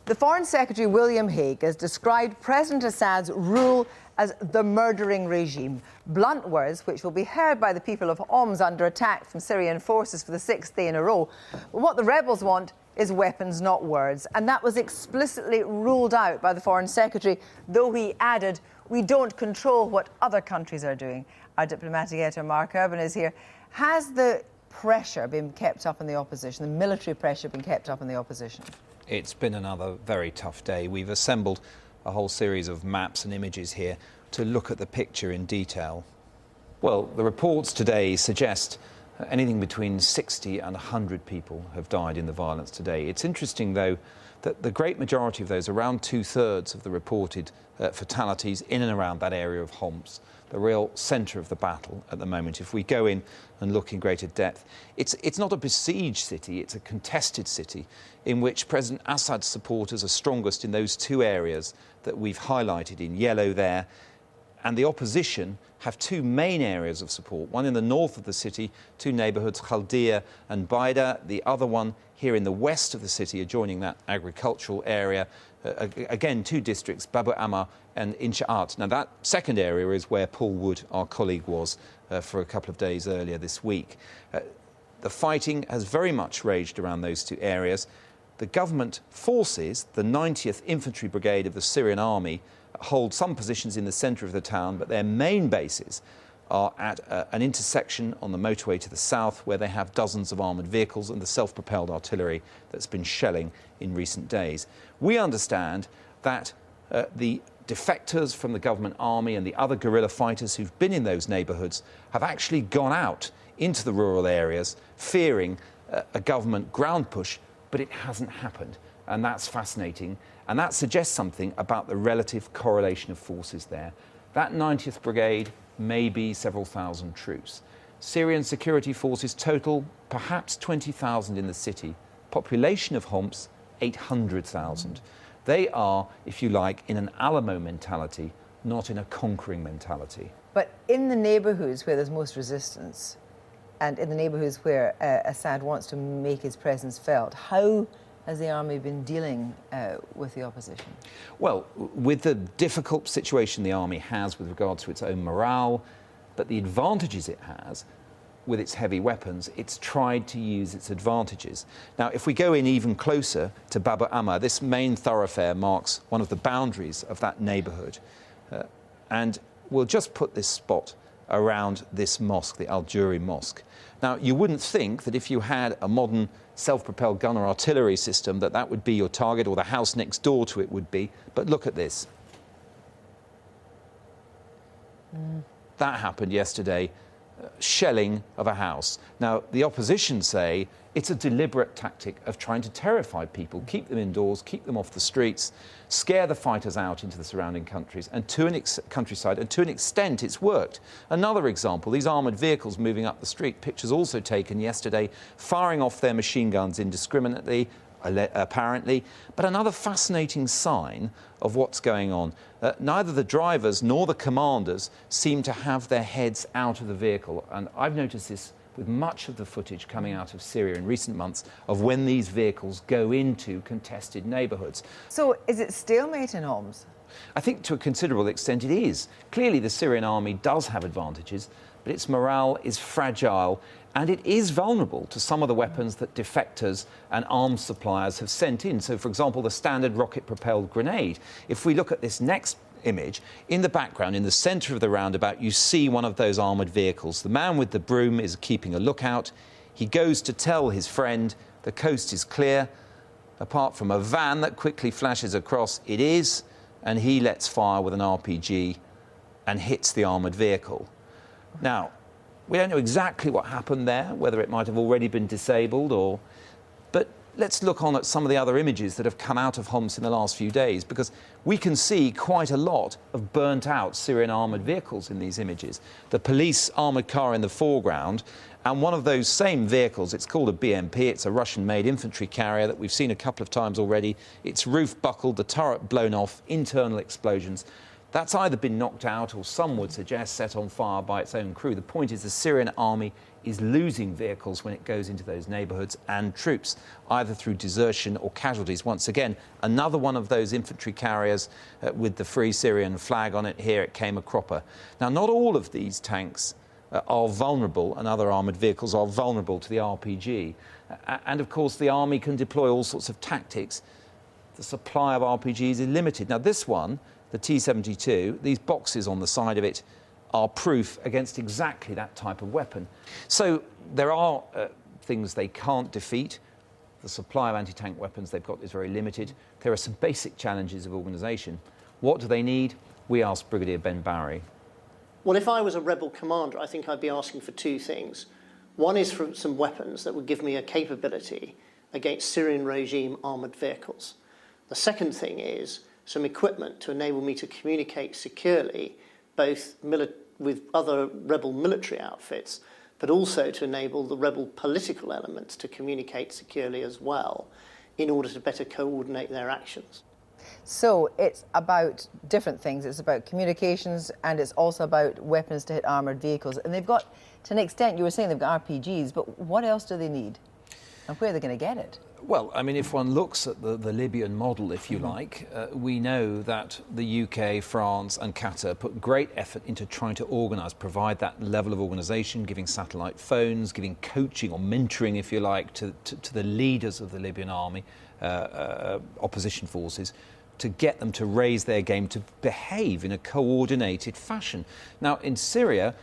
The Foreign Secretary, William Hague, has described President Assad's rule as the murdering regime. Blunt words which will be heard by the people of Homs under attack from Syrian forces for the sixth day in a row. But what the rebels want is weapons, not words. And that was explicitly ruled out by the Foreign Secretary, though he added, we don't control what other countries are doing. Our diplomatic editor, Mark Urban, is here. Has the pressure been kept up in the opposition, the military pressure been kept up in the opposition? It's been another very tough day. We've assembled a whole series of maps and images here to look at the picture in detail. Well, the reports today suggest anything between 60 and 100 people have died in the violence today. It's interesting, though, that the great majority of those, around two-thirds of the reported fatalities in and around that area of Homs, the real centre of the battle at the moment. If we go in and look in greater depth, it's not a besieged city, it's a contested city in which President Assad's supporters are strongest in those two areas that we've highlighted in yellow there. And the opposition have two main areas of support, one in the north of the city, two neighbourhoods, Khaldia and Baida, the other one here in the west of the city, adjoining that agricultural area. Again, two districts, Babu Amma and Insha'at. Now, that second area is where Paul Wood, our colleague, was for a couple of days earlier this week. The fighting has very much raged around those two areas. The government forces, the 90th Infantry Brigade of the Syrian Army, hold some positions in the centre of the town, but their main bases are at an intersection on the motorway to the south, where they have dozens of armoured vehicles and the self-propelled artillery that's been shelling in recent days. We understand that the defectors from the government army and the other guerrilla fighters who've been in those neighbourhoods have actually gone out into the rural areas, fearing a government ground push, but it hasn't happened. And that's fascinating. And that suggests something about the relative correlation of forces there. That 90th Brigade may be several thousand troops. Syrian security forces total perhaps 20,000 in the city. Population of Homs, 800,000. They are, if you like, in an Alamo mentality, not in a conquering mentality. But in the neighbourhoods where there's most resistance, and in the neighbourhoods where Assad wants to make his presence felt, how has the army been dealing with the opposition? Well, with the difficult situation the army has with regard to its own morale, but the advantages it has with its heavy weapons, it's tried to use its advantages. Now, if we go in even closer to Babu Amma, this main thoroughfare marks one of the boundaries of that neighbourhood. And we'll just put this spot around this mosque, the Al-Juri Mosque. Now, you wouldn't think that if you had a modern self-propelled gun or artillery system that would be your target, or the house next door to it would be, but look at this. That happened yesterday, shelling of a house. Now, the opposition say it's a deliberate tactic of trying to terrify people, keep them indoors, keep them off the streets, scare the fighters out into the surrounding countries and countryside, and to an extent it's worked. Another example, these armoured vehicles moving up the street, pictures also taken yesterday, firing off their machine guns indiscriminately, apparently. But another fascinating sign of what's going on, neither the drivers nor the commanders seem to have their heads out of the vehicle. And I've noticed this with much of the footage coming out of Syria in recent months of when these vehicles go into contested neighbourhoods. So is it stalemate in Homs? I think to a considerable extent it is. Clearly the Syrian army does have advantages, but its morale is fragile and it is vulnerable to some of the weapons that defectors and arms suppliers have sent in. So, for example, the standard rocket-propelled grenade. If we look at this next image, in the background, in the centre of the roundabout, you see one of those armoured vehicles. The man with the broom is keeping a lookout. He goes to tell his friend the coast is clear, apart from a van that quickly flashes across. It is, and he lets fire with an RPG and hits the armoured vehicle. Now, we don't know exactly what happened there, whether it might have already been disabled or... But let's look on at some of the other images that have come out of Homs in the last few days, because we can see quite a lot of burnt-out Syrian armoured vehicles in these images. The police armoured car in the foreground, and one of those same vehicles, it's called a BMP, it's a Russian-made infantry carrier that we've seen a couple of times already. Its roof buckled, the turret blown off, internal explosions. That's either been knocked out or some would suggest set on fire by its own crew. The point is the Syrian army is losing vehicles when it goes into those neighbourhoods and troops, either through desertion or casualties. Once again, another one of those infantry carriers with the Free Syrian flag on it. Here it came a cropper. Now, not all of these tanks are vulnerable, and other armoured vehicles are vulnerable to the RPG. And of course, the army can deploy all sorts of tactics. The supply of RPGs is limited. Now, this one, the T-72, these boxes on the side of it are proof against exactly that type of weapon. So there are things they can't defeat. The supply of anti-tank weapons they've got is very limited. There are some basic challenges of organisation. What do they need? We asked Brigadier Ben Barry. Well, if I was a rebel commander, I think I'd be asking for two things. One is for some weapons that would give me a capability against Syrian regime armoured vehicles. The second thing is some equipment to enable me to communicate securely, both with other rebel military outfits, but also to enable the rebel political elements to communicate securely as well, in order to better coordinate their actions. So it's about different things. It's about communications, and it's also about weapons to hit armoured vehicles. And they've got, to an extent, you were saying they've got RPGs, but what else do they need? And where are they going to get it? Well, I mean, if one looks at the Libyan model, if you like, we know that the UK, France and Qatar put great effort into trying to organise, provide that level of organisation, giving satellite phones, giving coaching or mentoring, if you like, to the leaders of the Libyan army, opposition forces, to get them to raise their game, to behave in a coordinated fashion. Now, in Syria,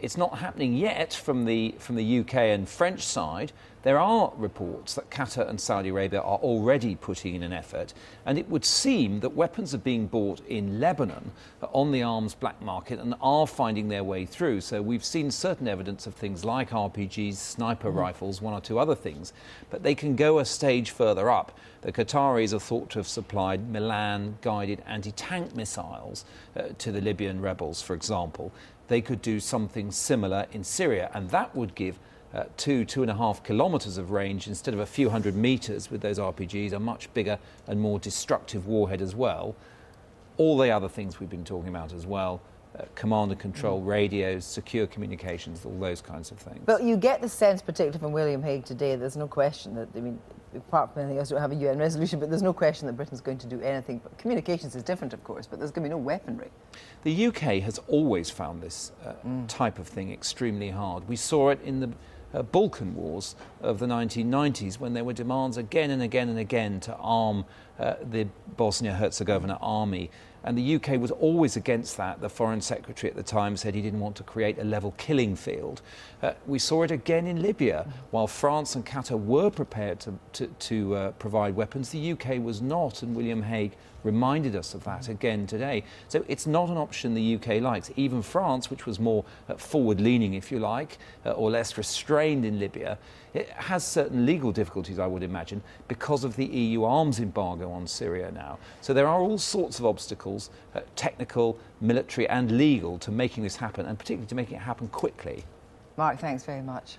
it's not happening yet from the UK and French side. There are reports that Qatar and Saudi Arabia are already putting in an effort, and it would seem that weapons are being bought in Lebanon on the arms black market and are finding their way through. So we've seen certain evidence of things like RPGs, sniper rifles, one or two other things, but they can go a stage further up. The Qataris are thought to have supplied Milan-guided anti-tank missiles to the Libyan rebels, for example. They could do something similar in Syria, and that would give 2.5 kilometres of range instead of a few hundred metres with those RPGs, a much bigger and more destructive warhead as well. All the other things we've been talking about as well, command and control radios, secure communications, all those kinds of things. But you get the sense, particularly from William Hague today, there's no question that, I mean, apart from anything else, we don't have a UN resolution, but there's no question that Britain's going to do anything. But communications is different, of course, but there's going to be no weaponry. The UK has always found this type of thing extremely hard. We saw it in the Balkan Wars of the 1990s, when there were demands again and again and again to arm the Bosnia-Herzegovina army. And the UK was always against that. The Foreign Secretary at the time said he didn't want to create a level killing field. We saw it again in Libya. While France and Qatar were prepared to provide weapons, the UK was not, and William Hague reminded us of that again today. So it's not an option the UK likes. Even France, which was more forward-leaning, if you like, or less restrained in Libya, it has certain legal difficulties, I would imagine, because of the EU arms embargo on Syria now. So there are all sorts of obstacles, technical, military and legal, to making this happen, and particularly to making it happen quickly. Mark, thanks very much.